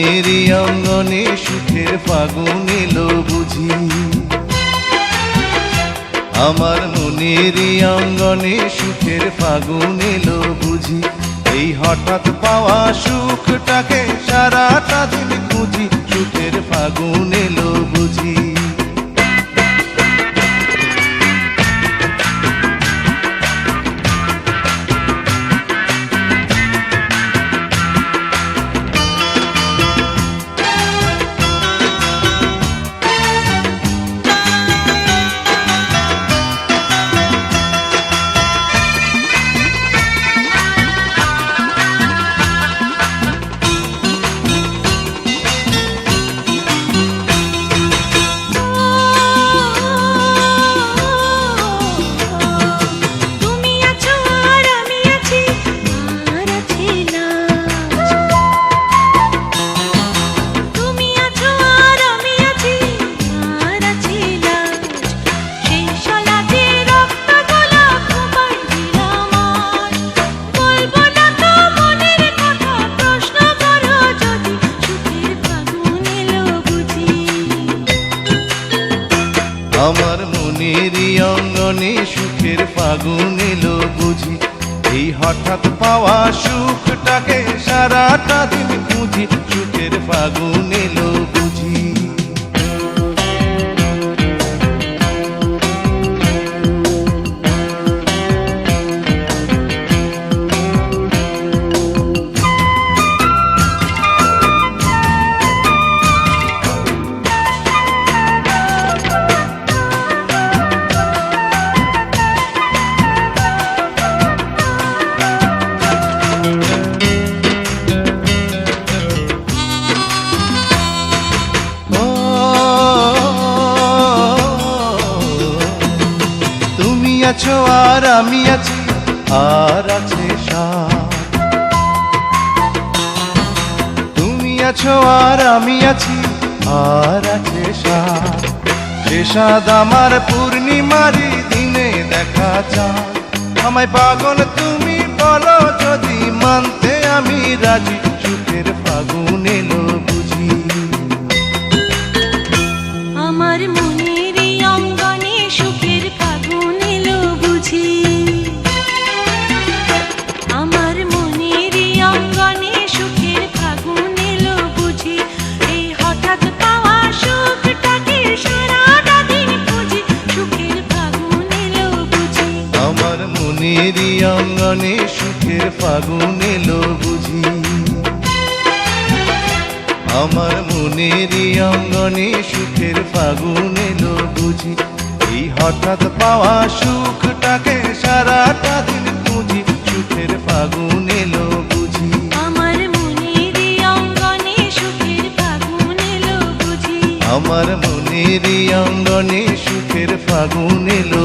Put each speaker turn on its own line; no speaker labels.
মনেরই অঙ্গনে সুখের ফাগুন এলো বুঝি, আমার মনেরই অঙ্গনে সুখের ফাগুন এলো বুঝি। এই হঠাৎ পাওয়া সুখটাকে সারাটা দিন খুঁজি, সুখের ফাগুন এলো বুঝি। আমার মনেরই অঙ্গনে সুখের ফাগুন এলো বুঝি, এই হঠাৎ পাওয়া সুখটাকে সারাটা দিন খুঁজি, সুখের ফাগুন এলো বুঝি। আছো আর আমি আছি, আর আছে সাথ। তুমি আছো আর আমি আছি, আর আছে সাথ। সে সাদ আমার পূর্ণিমারি দিনে দেখা চায়, আমায় পাগল তুমি বলো যদি মানতে আমি রাজি, সুখের ফাগুন এলো বুঝি।
আমার মনেরই অঙ্গনে সুখের ফাগুন এলো বুঝি, আমার মনেরই অঙ্গনে সুখের ফাগুন এলো বুঝি। এই হঠাৎ পাওয়া সুখটাকে সারাটা দিন খুঁজি, সুখের ফাগুন এলো বুঝি।
আমার মনেরই অঙ্গনে সুখের ফাগুন এলো বুঝি, আমার মনেরই অঙ্গনে সুখের ফাগুন এলো বুঝি। এই হঠাৎ পাওয়া সুখটাকে সারাটা দিন খুঁজি, সুখের ফাগুন এলো বুঝি।
আমার মনেরই অঙ্গনে সুখের ফাগুন এলো বুঝি,
আমার মনেরই অঙ্গনে সুখের ফাগুন এলো।